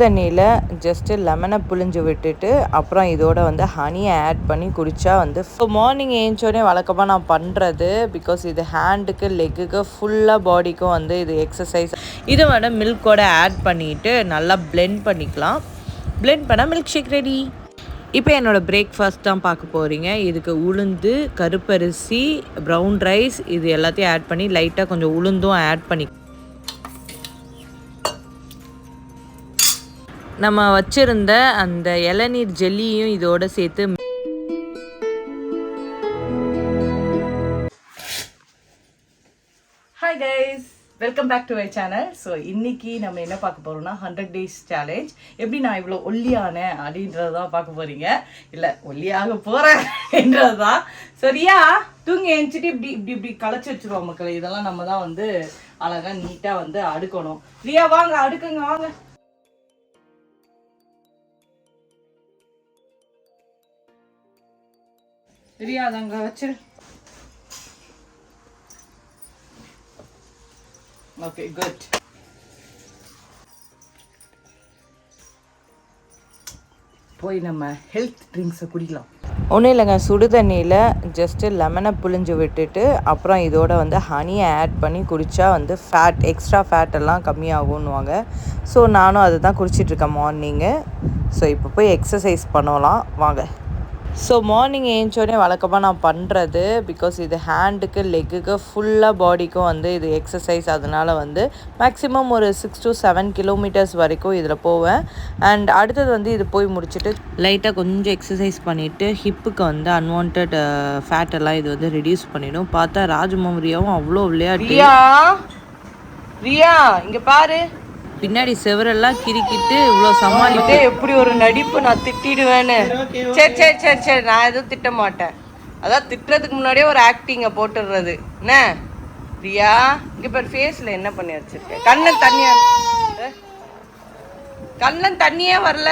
தண்ணியில் ஜஸ்ட்டு லெமனை புழிஞ்சு விட்டுட்டு அப்புறம் இதோட வந்து ஹனியை ஆட் பண்ணி குடித்தா வந்து மார்னிங் ஏஞ்சோடனே வழக்கமாக நான் பண்ணுறது. பிகாஸ் இது ஹேண்டுக்கு லெக்குக்கு ஃபுல்லாக பாடிக்கும் வந்து இது எக்ஸசைஸ். இதை விட மில்கோட ஆட் பண்ணிவிட்டு நல்லா பிளெண்ட் பண்ணிக்கலாம். பிளெண்ட் பண்ணால் மில்க் ஷேக் ரெடி. இப்போ என்னோடய பிரேக்ஃபாஸ்ட் தான் பார்க்க போகிறீங்க. இதுக்கு உளுந்து, கருப்பரிசி, ப்ரௌன் ரைஸ் இது எல்லாத்தையும் ஆட் பண்ணி லைட்டாக கொஞ்சம் உளுந்தும் ஆட் பண்ணி நம்ம வச்சுருந்த அந்த இளநீர் ஜெல்லியும் இதோடு சேர்த்து hi guys, welcome back to my channel. So இன்றைக்கி நம்ம என்ன பார்க்க போகிறோம்னா 100 days சேலஞ்ச். எப்படி நான் இவ்வளோ ஒல்லியானேன் அப்படின்றது தான் பார்க்க போகிறீங்க. இல்லை ஒல்லியாக போகிறேன்ன்றது தான். சரியா தூங்கி எழுந்திட்டு இப்படி இப்படி இப்படி களைச்சி வச்சுருவோம் மக்கள். இதெல்லாம் நம்ம தான் வந்து அழகாக நீட்டாக வந்து அடுக்கணும். ரியா வாங்க அடுக்குங்க வாங்க. ரியா அங்க வச்சிரு. Okay good. போய் நம்ம ஹெல்த் ட்ரிங்க்ஸை குடிக்கலாம். ஒன்றும் இல்லைங்க, சுடு தண்ணியில் ஜஸ்ட்டு லெமனை புழிஞ்சு விட்டுட்டு அப்புறம் இதோட வந்து ஹனியை ஆட் பண்ணி குடித்தா வந்து எக்ஸ்ட்ரா ஃபேட் எல்லாம் கம்மியாகும்னுவாங்க. ஸோ நானும் அதை தான் குடிச்சிட்ருக்கேன் மார்னிங்கு. ஸோ இப்போ போய் எக்ஸசைஸ் பண்ணலாம் வாங்க. ஸோ மார்னிங் ஏஞ்சோடனே வழக்கமாக நான் பண்ணுறது. பிகாஸ் இது ஹேண்டுக்கு லெக்குக்கு ஃபுல்லாக பாடிக்கும் வந்து இது எக்ஸசைஸ். அதனால் வந்து மேக்ஸிமம் ஒரு 6 to 7 kilometers வரைக்கும் இதில் போவேன். அண்ட் அடுத்தது வந்து இது போய் முடிச்சுட்டு லைட்டாக கொஞ்சம் எக்ஸசைஸ் பண்ணிவிட்டு ஹிப்புக்கு வந்து அன்வான்ட் ஃபேட் எல்லாம் இது வந்து ரெடியூஸ் பண்ணிவிடும். பார்த்தா ராஜமௌரியாவும் அவ்வளோ விளையாட்டு. ரியா இங்கே பாரு, பின்னாடி செவரெல்லாம் கிரிக்கிட்டு இவ்வளோ சமாளிட்டு எப்படி ஒரு நடிப்பு. நான் திட்டிடுவேன்னு. சரி சரி சரி சரி, நான் எதுவும் திட்ட மாட்டேன். அதான் திட்டுறதுக்கு முன்னாடியே ஒரு ஆக்டிங்கை போட்டுடுறது என்ன. ரியா இங்கே பேர் ஃபேஸில் என்ன பண்ணி வச்சிருக்கேன்? கண்ணன் தண்ணியே வரல.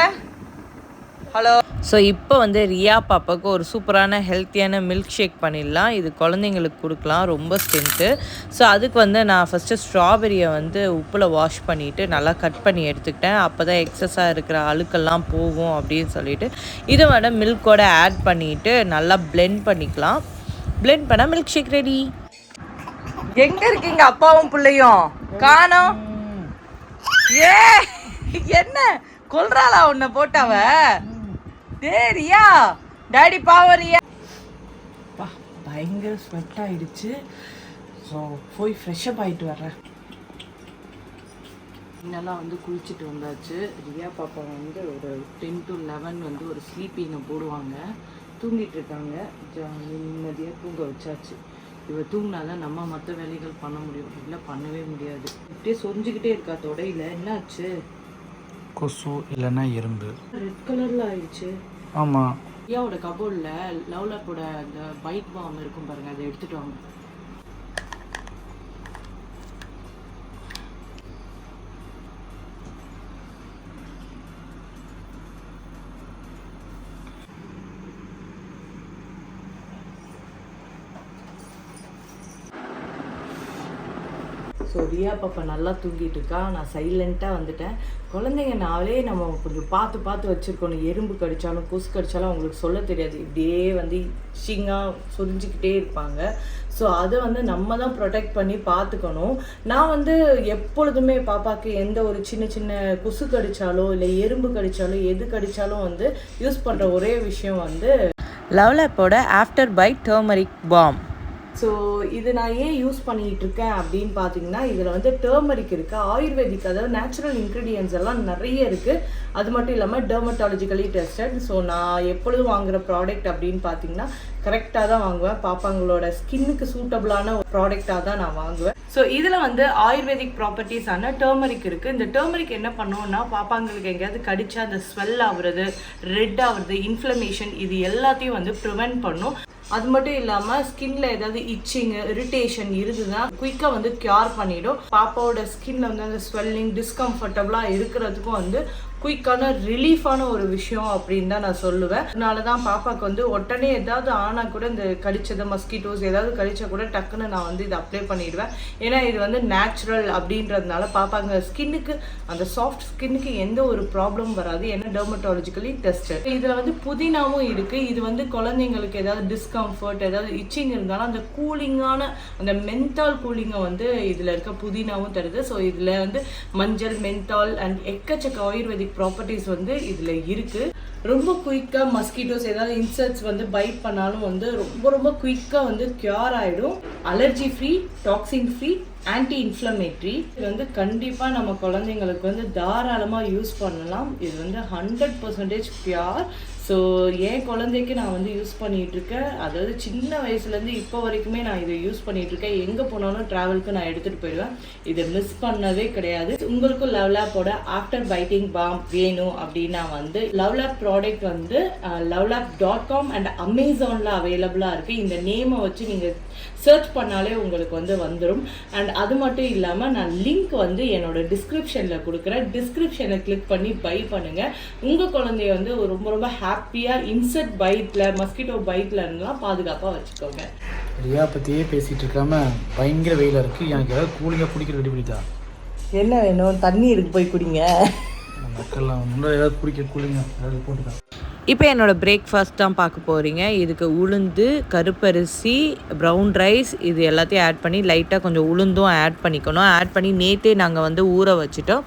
ஹலோ. ஸோ இப்போ வந்து ரியா பாப்பாவுக்கு ஒரு சூப்பரான ஹெல்த்தியான மில்க் ஷேக் பண்ணிடலாம். இது குழந்தைங்களுக்கு கொடுக்கலாம், ரொம்ப ஸ்ட்ரென்த்து. ஸோ அதுக்கு வந்து நான் ஃபஸ்ட்டு ஸ்ட்ராபெரியை வந்து உப்பில் வாஷ் பண்ணிவிட்டு நல்லா கட் பண்ணி எடுத்துக்கிட்டேன். அப்போ தான் எக்ஸஸாக இருக்கிற அழுக்கெல்லாம் போகும் அப்படின்னு சொல்லிட்டு இதை விட மில்கோட ஆட் பண்ணிவிட்டு நல்லா பிளெண்ட் பண்ணிக்கலாம். பிளெண்ட் பண்ணால் மில்க் ஷேக் ரெடி. எங்கே இருக்கீங்க அப்பாவும் பிள்ளையும்? காணோம். ஏ என்ன கொல்றாளா உன்னை போட்டாவ? ரியா டாடி பாவரியா. பயங்கர ஸ்வெட் ஆயிடுச்சு. ஸோ போய் ஃப்ரெஷ்அப் ஆகிட்டு வர்றேன். இன்னெல்லாம் வந்து குளிச்சுட்டு வந்தாச்சு. ரியா பாப்பா வந்து ஒரு 10 to 11 வந்து ஒரு ஸ்லீப்பிங்கை போடுவாங்க. தூங்கிட்டு இருக்காங்க. நிம்மதியாக தூங்க வச்சாச்சு. இவ தூங்கினாதான் நம்ம மற்ற வேலைகள் பண்ண முடியும். இல்லை பண்ணவே முடியாது. இப்படியே சொரிஞ்சுக்கிட்டே இருக்கா தொடையில. என்னாச்சு? கொசு இல்லைன்னா எறும்பு. ரெட் கலரில் ஆயிடுச்சு. ஆமாம். ரியாவோட கபோர்டில் லவ்லாப்போட அந்த பைக் பாம் இருக்கும் பாருங்க, அதை எடுத்துட்டு வாங்க. ஸோ ரியா பாப்பா நல்லா தூங்கிட்டு இருக்கா. நான் சைலண்ட்டாக வந்துட்டேன். குழந்தைங்க நாளே நம்ம கொஞ்சம் பார்த்து பார்த்து வச்சுருக்கணும். எறும்பு கடித்தாலும் கொசு கடித்தாலும் அவங்களுக்கு சொல்ல தெரியாது. இப்படியே வந்து இச்சிங்காக சொரிஞ்சிக்கிட்டே இருப்பாங்க. ஸோ அதை வந்து நம்ம தான் ப்ரொடெக்ட் பண்ணி பார்த்துக்கணும். நான் வந்து எப்பொழுதுமே பாப்பாவுக்கு எந்த ஒரு சின்ன சின்ன கொசு கடித்தாலோ இல்லை எறும்பு கடித்தாலோ எது கடித்தாலும் வந்து யூஸ் பண்ணுற ஒரே விஷயம் வந்து லவ்லாப்போட after bite turmeric balm. So இது நான் ஏன் யூஸ் பண்ணிகிட்டு இருக்கேன் அப்படின்னு பார்த்தீங்கன்னா, இதில் வந்து டர்மரிக் இருக்குது, ஆயுர்வேதிக், அதாவது நேச்சுரல் இன்க்ரீடியன்ஸ் எல்லாம் நிறைய இருக்குது. அது மட்டும் இல்லாமல் டெர்மட்டாலஜிக்கலி டெஸ்டட். ஸோ நான் எப்பொழுதும் வாங்குகிற ப்ராடக்ட் அப்படின்னு பார்த்தீங்கன்னா கரெக்டாக தான் வாங்குவேன். பாப்பாங்களோட ஸ்கின்னுக்கு சூட்டபுளான ப்ராடக்டாக தான் நான் வாங்குவேன். ஸோ இதில் வந்து ஆயுர்வேதிக் ப்ராப்பர்ட்டிஸான டர்மரிக் இருக்குது. இந்த டர்மரிக் என்ன பண்ணுவோம்னா, பாப்பாங்களுக்கு எங்கேயாவது கடிச்சா அந்த ஸ்வெல் ஆகுறது, ரெட் ஆகுறது, இன்ஃப்ளமேஷன், இது எல்லாத்தையும் வந்து ப்ரிவென்ட் பண்ணும். அது மட்டும் இல்லாமல் ஸ்கின்ல ஏதாவது இச்சிங், இரிட்டேஷன் இருந்துன்னா குயிக்காக வந்து கியூர் பண்ணிடும். பாப்பாவோட ஸ்கின்ல வந்து அந்த ஸ்வெல்லிங், டிஸ்கம்ஃபர்டபுளாக இருக்கிறதுக்கும் வந்து குயிக்கான ரிலீஃபான ஒரு விஷயம் அப்படின்னு தான் நான் சொல்லுவேன். அதனால தான் பாப்பாவுக்கு வந்து உடனே ஏதாவது ஆனால் கூட இந்த கடிச்சது மஸ்கிட்டோஸ் ஏதாவது கடிச்சா கூட டக்குன்னு நான் வந்து இதை அப்ளை பண்ணிடுவேன். ஏன்னா இது வந்து நேச்சுரல் அப்படின்றதுனால பாப்பாங்க ஸ்கின்னுக்கு அந்த சாஃப்ட் ஸ்கின்னுக்கு எந்த ஒரு ப்ராப்ளம் வராது. ஏன்னா டெர்மட்டாலஜிக்கலி டெஸ்டட். இதில் வந்து புதினாவும் இருக்குது. இது வந்து குழந்தைங்களுக்கு ஏதாவது டிஸ்கம்ஃபர்ட் ஏதாவது இச்சிங் இருந்தாலும் அந்த கூலிங்கான அந்த மென்தால் கூலிங்கை வந்து இதில் இருக்க புதினாவும் தருது. ஸோ இதில் வந்து மஞ்சள் மென்தால் அண்ட் எக்கச்சக்க ஆயுர்வேதிக் ப்ராப்பர்ட்டிஸ் வந்து இதில் இருக்குது. ரொம்ப குயிக்காக மஸ்கிட்டோஸ் ஏதாவது இன்செக்ட்ஸ் வந்து பைட் பண்ணாலும் வந்து ரொம்ப குயிக்காக வந்து க்யூர் ஆகிடும். Allergy free, toxin free, anti inflammatory. இது வந்து கண்டிப்பாக நம்ம குழந்தைங்களுக்கு வந்து தாராளமாக யூஸ் பண்ணலாம். இது வந்து 100% பியூர். ஸோ என் குழந்தைக்கு நான் வந்து யூஸ் பண்ணிகிட்ருக்கேன். அதாவது சின்ன வயசுலேருந்து இப்போ வரைக்குமே நான் இதை யூஸ் பண்ணிகிட்ருக்கேன். எங்கே போனாலும் ட்ராவலுக்கு நான் எடுத்துகிட்டு போயிடுவேன். இதை மிஸ் பண்ணவே கிடையாது. உங்களுக்கும் லவ்லாப்போட ஆஃப்டர் பைட்டிங் பாம் வேணும் அப்படின்னா வந்து லவ்லாப் ப்ராடக்ட் வந்து lovelab.com அண்ட் அமேசானில் அவைலபிளாக இருக்குது. இந்த நேமை வச்சு நீங்கள் சர்ச் பண்ணாலே உங்களுக்கு வந்து வந்துடும். அண்ட் அது மட்டும் இல்லாமல் நான் லிங்க் வந்து என்னோட டிஸ்கிரிப்ஷனில் கொடுக்குறேன். டிஸ்கிரிப்ஷனை கிளிக் பண்ணி பை பண்ணுங்கள். உங்கள் குழந்தைய வந்து ரொம்ப ஹாப்பியாக இன்செக்ட் பைட்டில் மஸ்கிட்டோ பைட்டில் இருந்தெல்லாம் பாதுகாப்பாக வச்சுக்கோங்க. ரியா பற்றியே பேசிகிட்டு இருக்காம பயங்கர வெயிலாக இருக்குது. எனக்கு ஏதாவது கூலிங்காக குடிக்கிற ரெடி பண்ணிட்டா. என்ன வேணும்? தண்ணி இருக்கு, போய் குடிங்க. மக்கள்லாம் முன்னாடி ஏதாவது குடிக்க கூலிங்காக ஏதாவது போட்டுக்கா. இப்போ என்னோடய பிரேக்ஃபாஸ்ட் தான் பார்க்க போகிறீங்க. இதுக்கு உளுந்து, கருப்பரிசி, ப்ரௌன் ரைஸ் இது எல்லாத்தையும் ஆட் பண்ணி லைட்டாக கொஞ்சம் உளுந்தும் ஆட் பண்ணிக்கணும். ஆட் பண்ணி நேற்றே நாங்கள் வந்து ஊற வச்சுட்டோம்.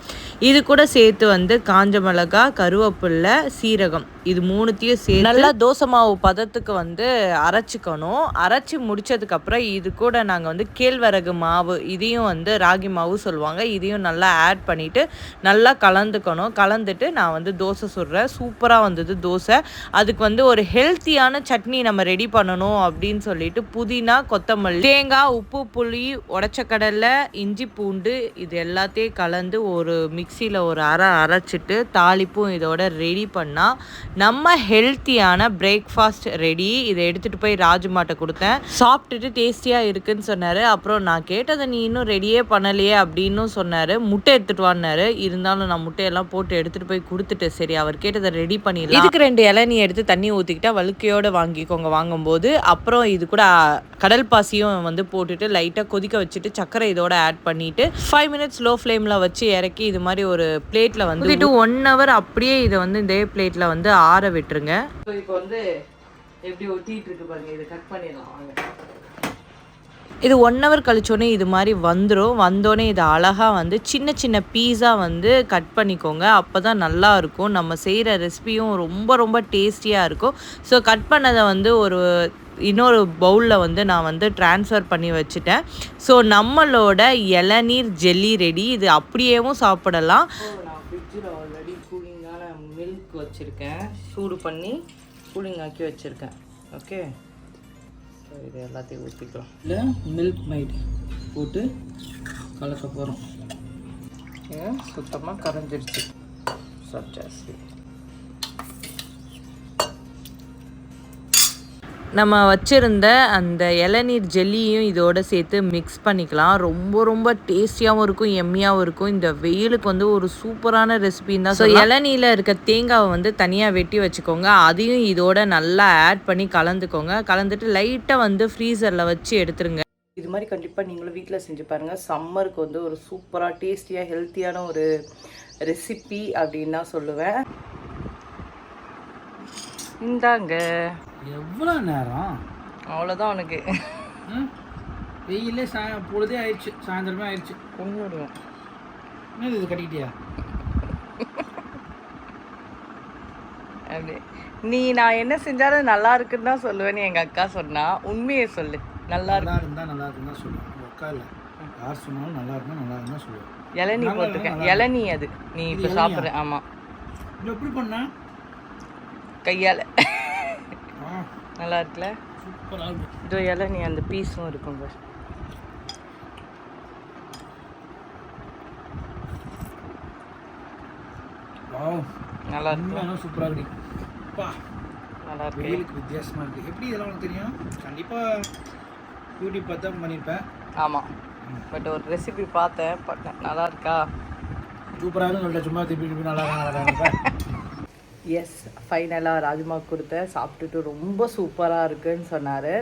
இது கூட சேர்த்து வந்து காஞ்ச மிளகா, கருவேப்பில்லை, சீரகம் இது மூணுத்தையும் சேர்த்து நல்லா தோசை மாவு பதத்துக்கு வந்து அரைச்சிக்கணும். அரைச்சி முடித்ததுக்கப்புறம் இது கூட நாங்கள் வந்து கேழ்வரகு மாவு, இதையும் வந்து ராகி மாவு சொல்லுவாங்க, இதையும் நல்லா ஆட் பண்ணிவிட்டு நல்லா கலந்துக்கணும். கலந்துட்டு நான் வந்து தோசை சுடுறேன். சூப்பராக வந்தது தோசை. அதுக்கு வந்து ஒரு ஹெல்த்தியான சட்னி நம்ம ரெடி பண்ணணும் அப்படின்னு சொல்லிட்டு புதினா, கொத்தமல்லி, தேங்காய், உப்பு, புளி, உடச்ச கடலை, இஞ்சி, பூண்டு இது எல்லாத்தையும் கலந்து ஒரு மிக்சியில் ஒரு அரைச்சிட்டு தாளிப்பும் இதோட ரெடி பண்ணால் நம்ம ஹெல்த்தியான பிரேக்ஃபாஸ்ட் ரெடி. இதை எடுத்துகிட்டு போய் ராஜுமாட்ட கொடுத்தேன். சாப்பிட்டுட்டு டேஸ்டியாக இருக்குன்னு சொன்னார். அப்புறம் நான் கேட்டதை நீ இன்னும் ரெடியே பண்ணலையே அப்படின்னு சொன்னார். முட்டை எடுத்துகிட்டு வான்னாரு. இருந்தாலும் நான் முட்டையெல்லாம் போட்டு எடுத்துகிட்டு போய் கொடுத்துட்டு சரி அவர் கேட்டதை ரெடி பண்ணிடலாம். இதுக்கு 2 இளநீ எடுத்து தண்ணி ஊற்றிக்கிட்டா வழுக்கையோடு வாங்கிக்கோங்க வாங்கும்போது. அப்புறம் இது கூட கடல் பாசியும் வந்து போட்டுட்டு லைட்டாக கொதிக்க வச்சுட்டு சர்க்கரை இதோட ஆட் பண்ணிவிட்டு 5 மினிட்ஸ் லோ ஃப்ளேமில் வச்சு இறக்கி இது மாதிரி ஒரு பிளேட்டில் வந்து 1 ஹவர் அப்படியே இதை வந்து இதே பிளேட்டில் வந்து ஆற விட்டுருங்க. ஸோ இப்போ வந்து எப்படி ஒட்டிகிட்டு இருக்கு பாருங்க. இதை கட் பண்ணிடலாம் வாங்க. இது 1 ஹவர் கழிச்சோடனே இது மாதிரி வந்துடும். வந்தோடனே இது அழகாக வந்து சின்ன சின்ன பீஸாக வந்து கட் பண்ணிக்கோங்க. அப்போ தான் நல்லாயிருக்கும். நம்ம செய்கிற ரெசிபியும் ரொம்ப டேஸ்டியாக இருக்கும். ஸோ கட் பண்ணதை வந்து இன்னொரு பவுலில் வந்து நான் வந்து ட்ரான்ஸ்ஃபர் பண்ணி வச்சுட்டேன். ஸோ நம்மளோட இளநீர் ஜெல்லி ரெடி. இது அப்படியேவும் சாப்பிடலாம். நான் ஃப்ரிட்ஜில் ஆல்ரெடி கூலிங்கான மில்க் வச்சுருக்கேன். சூடு பண்ணி கூலிங் ஆக்கி வச்சுருக்கேன். ஓகே, ஸோ இது எல்லாத்தையும் ஊற்றிக்கலாம். இல்லை மில்க் மைட் போட்டு கலக்க போகிறோம். சுத்தமாக கரைஞ்சிருச்சு. சப்ஜாஸ்தி நம்ம வச்சுருந்த அந்த இளநீர் ஜெல்லியும் இதோட சேர்த்து மிக்ஸ் பண்ணிக்கலாம். ரொம்ப டேஸ்டியாகவும் இருக்கும், எம்மியாகவும் இருக்கும். இந்த வெயிலுக்கு வந்து ஒரு சூப்பரான ரெசிபின்னு தான். ஸோ இளநீரில் இருக்க தேங்காவை வந்து தனியாக வெட்டி வச்சுக்கோங்க. அதையும் இதோட நல்லா ஆட் பண்ணி கலந்துக்கோங்க. கலந்துட்டு லைட்டாக வந்து ஃப்ரீசரில் வச்சு எடுத்துருங்க. இது மாதிரி கண்டிப்பாக நீங்களும் வீட்டில் செஞ்சு பாருங்கள். சம்மருக்கு வந்து ஒரு சூப்பராக டேஸ்டியாக ஹெல்த்தியான ஒரு ரெசிபி அப்படின்னு தான் சொல்லுவேன். இந்தாங்க. எவ்வளோ நேரம்? அவ்வளோதான் உனக்கு. வெயிலே பொழுதே ஆயிடுச்சு, சாயந்தரமே ஆயிடுச்சு. கொண்டுடுவேன். என்னது இது கட்டிக்கிட்டியா? அப்படி நான் என்ன செஞ்சாலும் நல்லா இருக்குன்னு தான் சொல்லுவேன்னு எங்கள் அக்கா சொன்னா. உண்மையை சொல்லு. நல்லா இருந்தால் நல்லா இருக்குன்னு தான் சொல்லுவேன். அக்கா இல்லை, யார் சொன்னாலும் நல்லா இருந்தால் சொல்லுவேன். இளநீ போட்டிருக்கேன். இளநீ அது நீ இப்போ சாப்பிட்ற. ஆமாம். எப்படி பண்ண? கையால். நல்லா இருக்குல்ல? சூப்பராக இருக்கும். இதோ இளநீ அந்த பீஸும் இருக்கும் பாரு. நல்லா இருக்கு. சூப்பராக இருக்கு. நல்லா இருக்கு. வெயிலுக்கு வித்தியாசமாக இருக்குது. எப்படி இதெல்லாம் உனக்கு தெரியும்? கண்டிப்பாக யூடியூப் பார்த்தா பண்ணியிருப்பேன். ஆமாம், பட் ஒரு ரெசிபி பார்த்தேன். நல்லா இருக்கா? சூப்பராக சொல்லிட்டேன், சும்மா திருப்பி நல்லா எஸ், ஃபைனலாக ராஜ்மா கொடுத்த சாப்பிட்டுட்டு ரொம்ப சூப்பராக இருக்குன்னு சொன்னார்.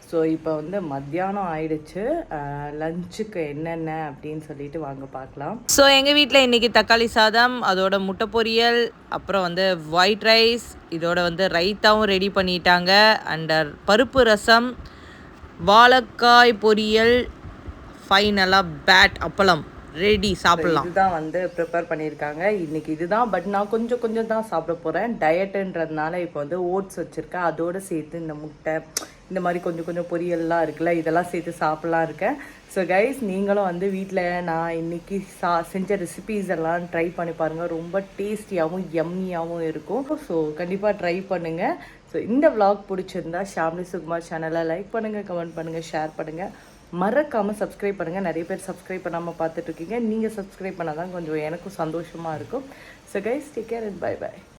ஸோ இப்போ வந்து மத்தியானம் ஆயிடுச்சு. லஞ்சுக்கு என்னென்ன அப்படின்னு சொல்லிட்டு வாங்க பார்க்கலாம். ஸோ எங்கள் வீட்டில் இன்றைக்கி தக்காளி சாதம், அதோட முட்டை பொரியல், அப்புறம் வந்து ஒயிட் ரைஸ், இதோட வந்து ரைத்தாவும் ரெடி பண்ணிட்டாங்க. அண்ட் பருப்பு ரசம், வாழைக்காய் பொரியல், ஃபைனலாக பேட் அப்பளம் ரெடி, சாப்பிட்லாம். இதுதான் வந்து ப்ரிப்பேர் பண்ணியிருக்காங்க இன்றைக்கி. இதுதான், பட் நான் கொஞ்சம் தான் சாப்பிட போகிறேன். டயட்டுன்றதுனால இப்போ வந்து ஓட்ஸ் வச்சுருக்கேன். அதோடு சேர்த்து இந்த முட்டை, இந்த மாதிரி கொஞ்சம் பொரியல்லாம் இருக்குல்ல, இதெல்லாம் சேர்த்து சாப்பிட்லாம் இருக்கேன். ஸோ கைஸ், நீங்களும் வந்து வீட்டில் நான் இன்றைக்கி செஞ்ச ரெசிபீஸ் எல்லாம் ட்ரை பண்ணி பாருங்கள். ரொம்ப டேஸ்டியாகவும் யம்மியாகவும் இருக்கும். ஸோ கண்டிப்பாக ட்ரை பண்ணுங்கள். ஸோ இந்த விலாக் பிடிச்சிருந்தா ஷாம்லி சுகுமார் சேனலை லைக் பண்ணுங்கள், கமெண்ட் பண்ணுங்கள், ஷேர் பண்ணுங்கள். மறக்காமல் சப்ஸ்கிரைப் பண்ணுங்கள். நிறைய பேர் சப்ஸ்கிரைப் பண்ணாமல் பார்த்துட்ருக்கீங்க. நீங்கள் சப்ஸ்கிரைப் பண்ணால் தான் கொஞ்சம் எனக்கும் சந்தோஷமாக இருக்கும். So guys, take care and bye by.